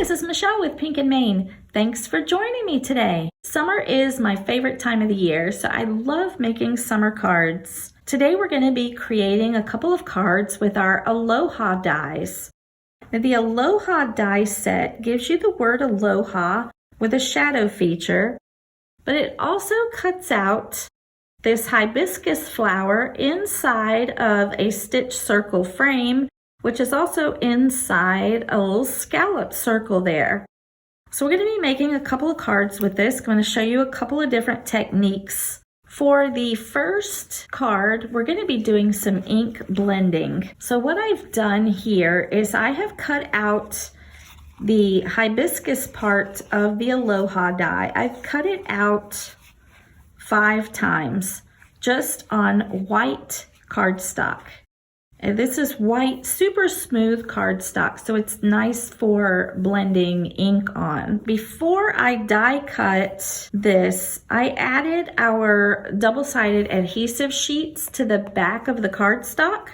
this is Michelle with Pink and Maine. Thanks for joining me today. Summer is my favorite time of the year, so I love making summer cards. Today we're going to be creating a couple of cards with our Aloha dies. Now, the Aloha die set gives you the word aloha with a shadow feature, but it also cuts out this hibiscus flower inside of a stitch circle frame, which is also inside a little scallop circle there. So we're going to be making a couple of cards with this. I'm going to show you a couple of different techniques. For the first card, we're going to be doing some ink blending. So what I've done here is I have cut out the hibiscus part of the Aloha die. I've cut it out 5 times just on white cardstock. And this is white, super smooth cardstock, so it's nice for blending ink on. Before I die cut this, I added our double-sided adhesive sheets to the back of the cardstock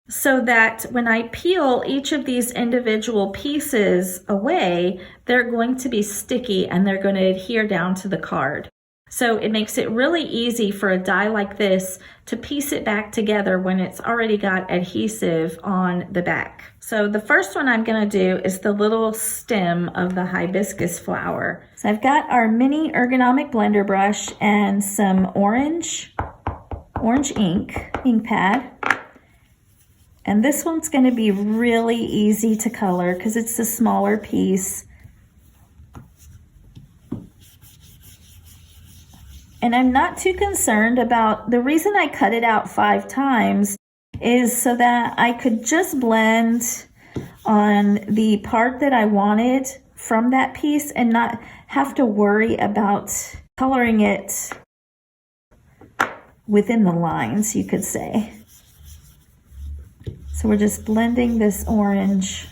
so that when I peel each of these individual pieces away, they're going to be sticky and they're going to adhere down to the card. So it makes it really easy for a die like this to piece it back together when it's already got adhesive on the back. So the first one I'm going to do is the little stem of the hibiscus flower. So I've got our mini ergonomic blender brush and some orange ink pad. And this one's going to be really easy to color because it's a smaller piece. And I'm not too concerned about, the reason I cut it out 5 times is so that I could just blend on the part that I wanted from that piece and not have to worry about coloring it within the lines, you could say. So we're just blending this orange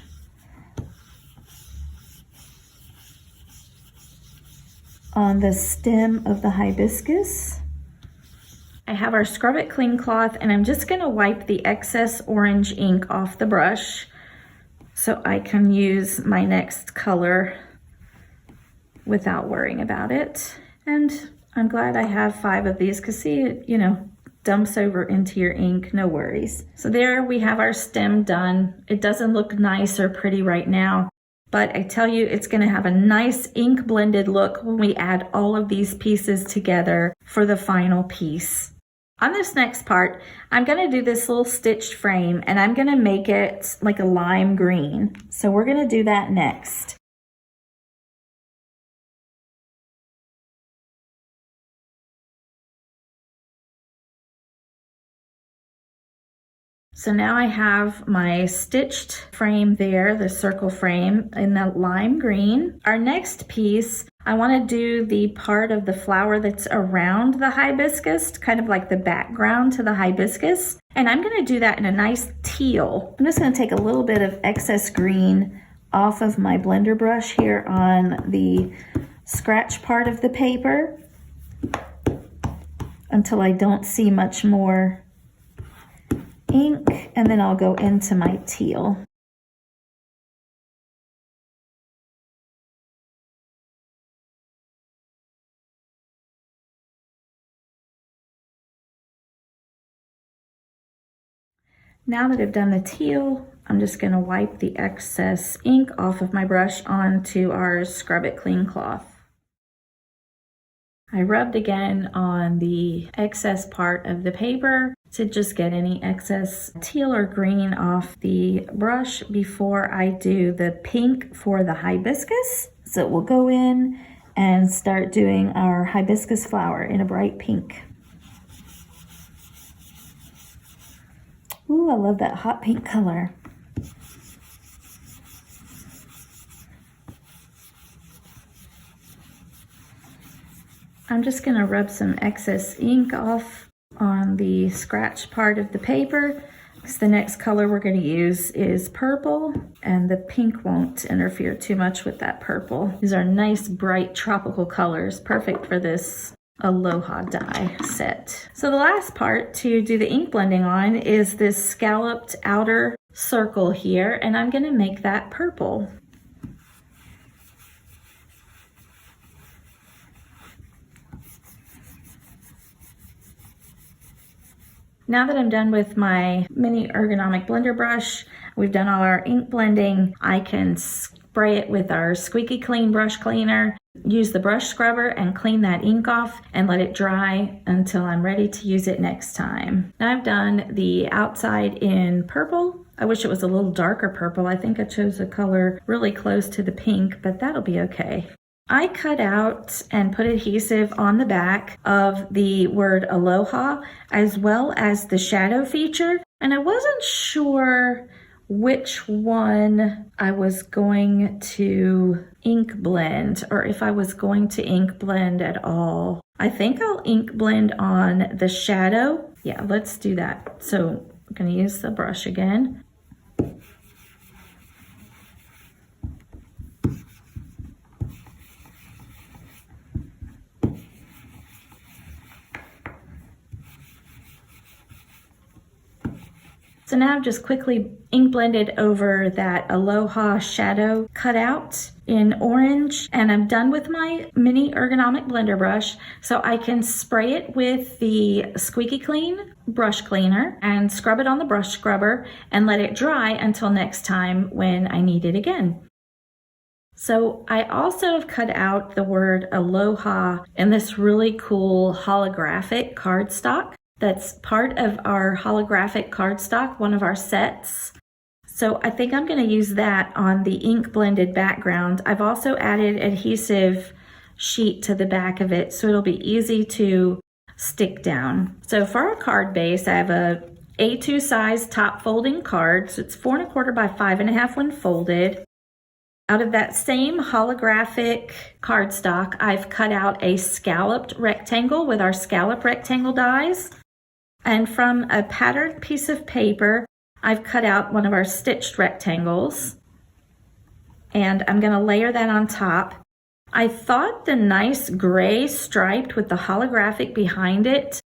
on the stem of the hibiscus. I have our Scrub It Clean cloth and I'm just going to wipe the excess orange ink off the brush so I can use my next color without worrying about it. And I'm glad I have 5 of these because see, it, dumps over into your ink, no worries. So there we have our stem done. It doesn't look nice or pretty right now, but I tell you, it's going to have a nice ink blended look when we add all of these pieces together for the final piece. On this next part, I'm going to do this little stitched frame and I'm going to make it like a lime green. So we're going to do that next. So now I have my stitched frame there, the circle frame in the lime green. Our next piece, I want to do the part of the flower that's around the hibiscus, kind of like the background to the hibiscus. And I'm going to do that in a nice teal. I'm just going to take a little bit of excess green off of my blender brush here on the scratch part of the paper until I don't see much more ink, and then I'll go into my teal. Now that I've done the teal, I'm just going to wipe the excess ink off of my brush onto our Scrub It Clean cloth. I rubbed again on the excess part of the paper to just get any excess teal or green off the brush before I do the pink for the hibiscus. So we'll go in and start doing our hibiscus flower in a bright pink. Ooh, I love that hot pink color. I'm just going to rub some excess ink off on the scratch part of the paper because the next color we're going to use is purple and the pink won't interfere too much with that purple. These are nice bright tropical colors, perfect for this Aloha die set. So the last part to do the ink blending on is this scalloped outer circle here, and I'm going to make that purple. Now that I'm done with my mini ergonomic blender brush, we've done all our ink blending, I can spray it with our squeaky clean brush cleaner, use the brush scrubber and clean that ink off and let it dry until I'm ready to use it next time. Now I've done the outside in purple. I wish it was a little darker purple. I think I chose a color really close to the pink, but that'll be okay. I cut out and put adhesive on the back of the word Aloha as well as the shadow feature, and I wasn't sure which one I was going to ink blend or if I was going to ink blend at all. I think I'll ink blend on the shadow. Yeah, let's do that. So I'm going to use the brush again. So now I've just quickly ink blended over that Aloha shadow cutout in orange, and I'm done with my mini ergonomic blender brush, so I can spray it with the squeaky clean brush cleaner and scrub it on the brush scrubber and let it dry until next time when I need it again. So I also have cut out the word Aloha in this really cool holographic cardstock. That's part of our holographic cardstock, one of our sets. So I think I'm going to use that on the ink blended background. I've also added adhesive sheet to the back of it so it'll be easy to stick down. So for our card base, I have a A2 size top folding card. So it's 4 1/4 by 5 1/2 when folded. Out of that same holographic cardstock, I've cut out a scalloped rectangle with our scallop rectangle dies. And from a patterned piece of paper, I've cut out one of our stitched rectangles. And I'm going to layer that on top. I thought the nice gray striped with the holographic behind it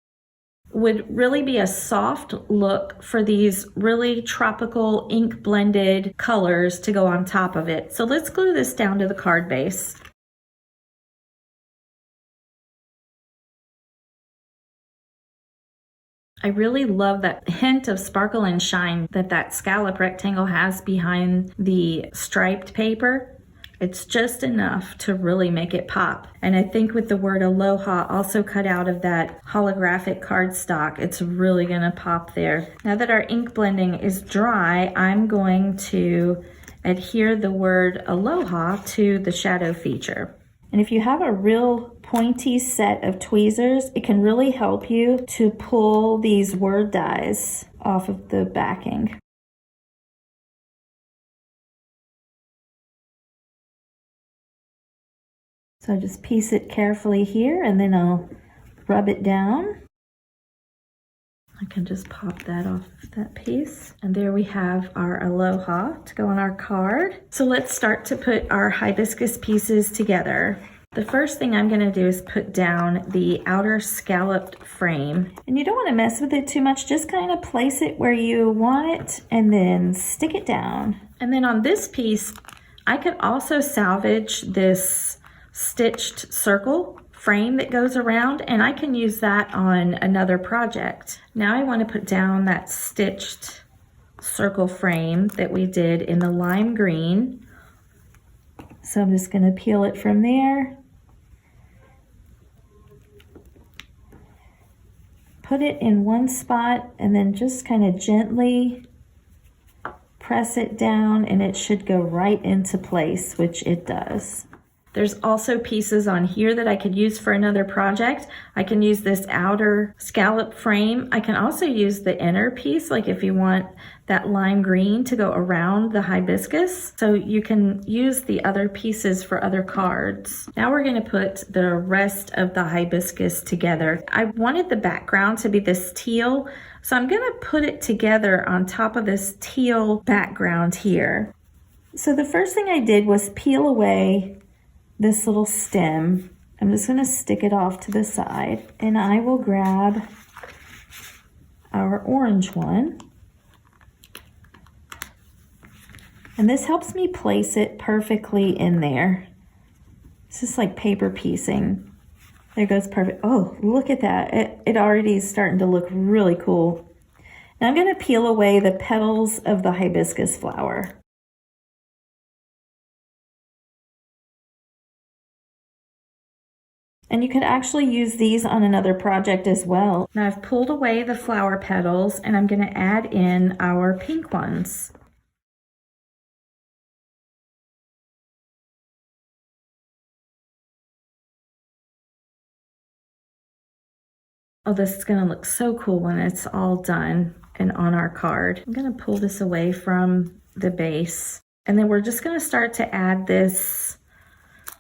would really be a soft look for these really tropical ink blended colors to go on top of it. So let's glue this down to the card base. I really love that hint of sparkle and shine that scallop rectangle has behind the striped paper. It's just enough to really make it pop. And I think with the word Aloha also cut out of that holographic cardstock, it's really gonna pop there. Now that our ink blending is dry, I'm going to adhere the word Aloha to the shadow feature. And if you have a real pointy set of tweezers, it can really help you to pull these word dies off of the backing. So just piece it carefully here and then I'll rub it down. I can just pop that off that piece. And there we have our Aloha to go on our card. So let's start to put our hibiscus pieces together. The first thing I'm going to do is put down the outer scalloped frame. And you don't want to mess with it too much, just kind of place it where you want it and then stick it down. And then on this piece, I could also salvage this stitched circle frame that goes around, and I can use that on another project. Now I want to put down that stitched circle frame that we did in the lime green. So I'm just going to peel it from there. Put it in one spot and then just kind of gently press it down and it should go right into place, which it does. There's also pieces on here that I could use for another project. I can use this outer scallop frame. I can also use the inner piece, like if you want that lime green to go around the hibiscus. So you can use the other pieces for other cards. Now we're gonna put the rest of the hibiscus together. I wanted the background to be this teal, so I'm gonna put it together on top of this teal background here. So the first thing I did was peel away this little stem. I'm just going to stick it off to the side, and I will grab our orange one. And this helps me place it perfectly in there. It's just like paper piecing. There goes perfect. Oh, look at that. It already is starting to look really cool. Now I'm going to peel away the petals of the hibiscus flower. And you could actually use these on another project as well. Now I've pulled away the flower petals and I'm going to add in our pink ones. Oh, this is going to look so cool when it's all done and on our card. I'm going to pull this away from the base. And then we're just going to start to add this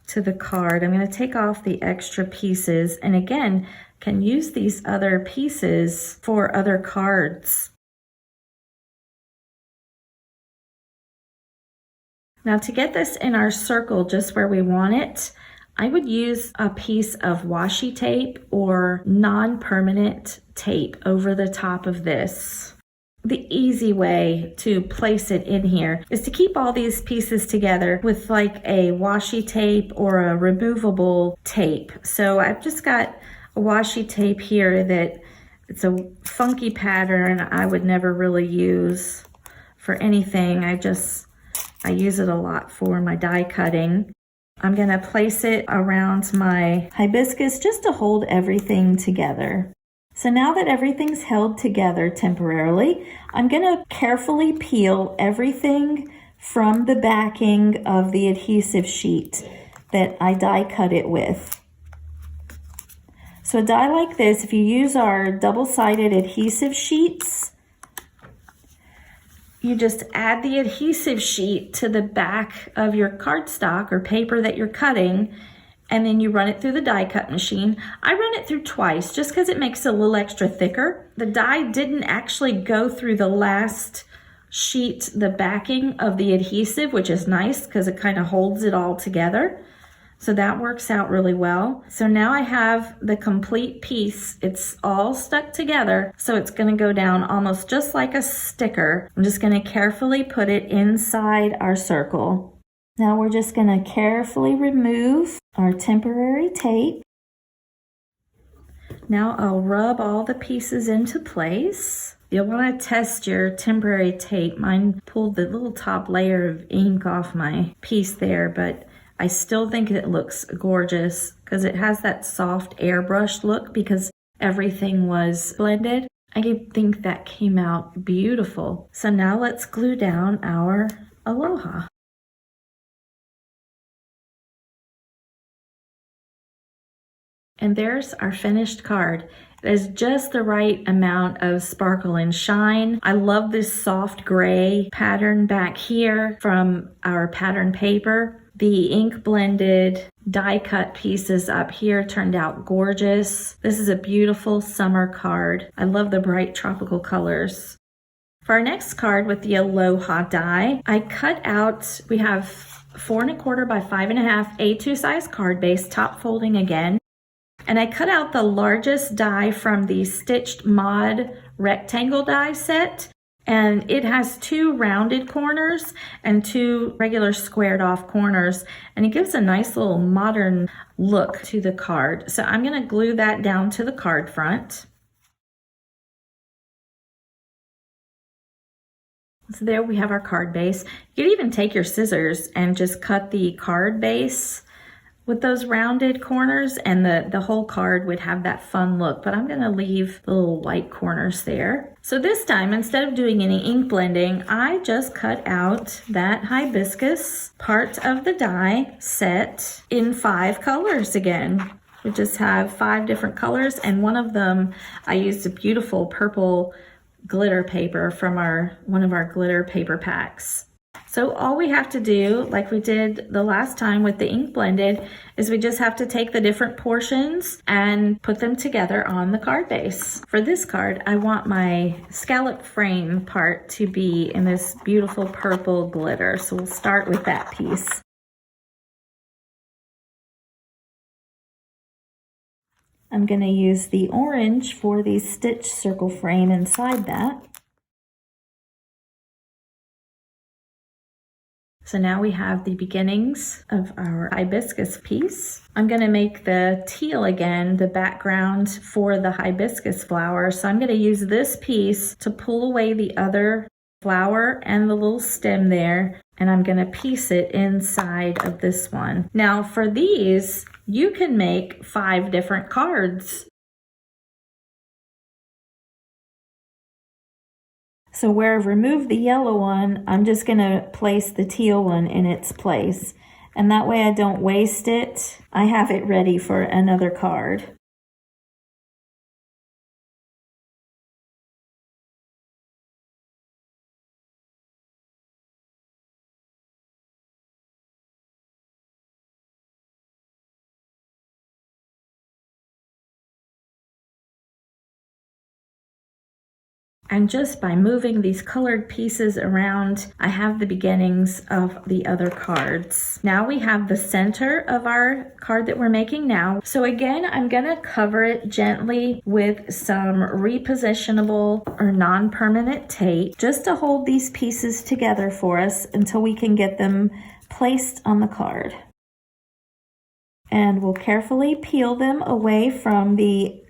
to the card. I'm going to take off the extra pieces, and again, can use these other pieces for other cards. Now to get this in our circle just where we want it, I would use a piece of washi tape or non-permanent tape over the top of this. The easy way to place it in here is to keep all these pieces together with like a washi tape or a removable tape. So I've just got a washi tape here that it's a funky pattern I would never really use for anything. I use it a lot for my die cutting. I'm gonna place it around my hibiscus just to hold everything together. So now that everything's held together temporarily, I'm going to carefully peel everything from the backing of the adhesive sheet that I die cut it with. So a die like this, if you use our double-sided adhesive sheets, you just add the adhesive sheet to the back of your cardstock or paper that you're cutting, and then you run it through the die cut machine. I run it through twice just because it makes it a little extra thicker. The die didn't actually go through the last sheet, the backing of the adhesive, which is nice because it kind of holds it all together. So that works out really well. So now I have the complete piece. It's all stuck together. So it's gonna go down almost just like a sticker. I'm just gonna carefully put it inside our circle. Now we're just going to carefully remove our temporary tape. Now I'll rub all the pieces into place. You'll want to test your temporary tape. Mine pulled the little top layer of ink off my piece there, but I still think it looks gorgeous because it has that soft airbrush look because everything was blended. I think that came out beautiful. So now let's glue down our Aloha. And there's our finished card. It is just the right amount of sparkle and shine. I love this soft gray pattern back here from our pattern paper. The ink blended die cut pieces up here turned out gorgeous. This is a beautiful summer card. I love the bright tropical colors. For our next card with the Aloha die, I cut out, we have 4 1/4 by 5 1/2 A2 size card base, top folding again. And I cut out the largest die from the Stitched Mod rectangle die set, and it has 2 rounded corners and 2 regular squared off corners, and it gives a nice little modern look to the card. So I'm going to glue that down to the card front. So there we have our card base. You could even take your scissors and just cut the card base with those rounded corners, and the whole card would have that fun look, but I'm going to leave the little white corners there. So this time, instead of doing any ink blending, I just cut out that hibiscus part of the die set in 5 colors again. We just have 5 different colors, and one of them I used a beautiful purple glitter paper from one of our glitter paper packs. So all we have to do, like we did the last time with the ink blended, is we just have to take the different portions and put them together on the card base. For this card, I want my scallop frame part to be in this beautiful purple glitter. So we'll start with that piece. I'm going to use the orange for the stitch circle frame inside that. So now we have the beginnings of our hibiscus piece. I'm going to make the teal again, the background for the hibiscus flower. So I'm going to use this piece to pull away the other flower and the little stem there, and I'm going to piece it inside of this one. Now for these, you can make 5 different cards. So where I've removed the yellow one, I'm just going to place the teal one in its place. And that way I don't waste it. I have it ready for another card. And just by moving these colored pieces around, I have the beginnings of the other cards. Now we have the center of our card that we're making now. So again, I'm gonna cover it gently with some repositionable or non-permanent tape just to hold these pieces together for us until we can get them placed on the card. And we'll carefully peel them away from the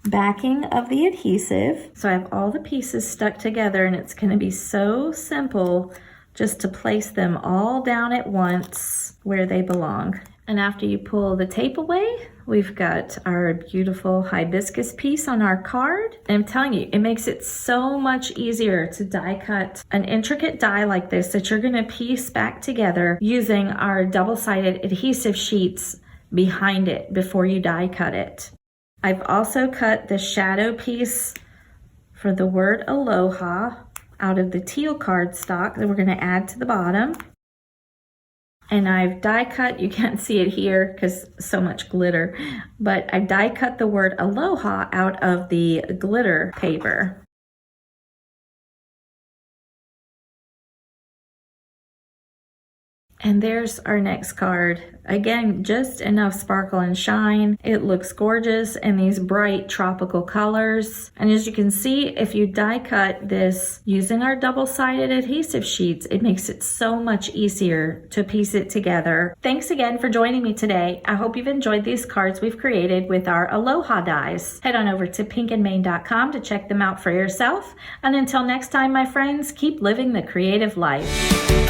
backing of the adhesive. So I have all the pieces stuck together, and it's going to be so simple just to place them all down at once where they belong. And after you pull the tape away, we've got our beautiful hibiscus piece on our card. And I'm telling you, it makes it so much easier to die cut an intricate die like this that you're going to piece back together using our double-sided adhesive sheets behind it before you die cut it. I've also cut the shadow piece for the word Aloha out of the teal cardstock that we're going to add to the bottom. And I've die cut, you can't see it here because so much glitter, but I've die cut the word Aloha out of the glitter paper. And there's our next card. Again, just enough sparkle and shine. It looks gorgeous in these bright tropical colors. And as you can see, if you die cut this using our double-sided adhesive sheets, it makes it so much easier to piece it together. Thanks again for joining me today. I hope you've enjoyed these cards we've created with our Aloha Dies. Head on over to pinkandmain.com to check them out for yourself. And until next time, my friends, keep living the creative life.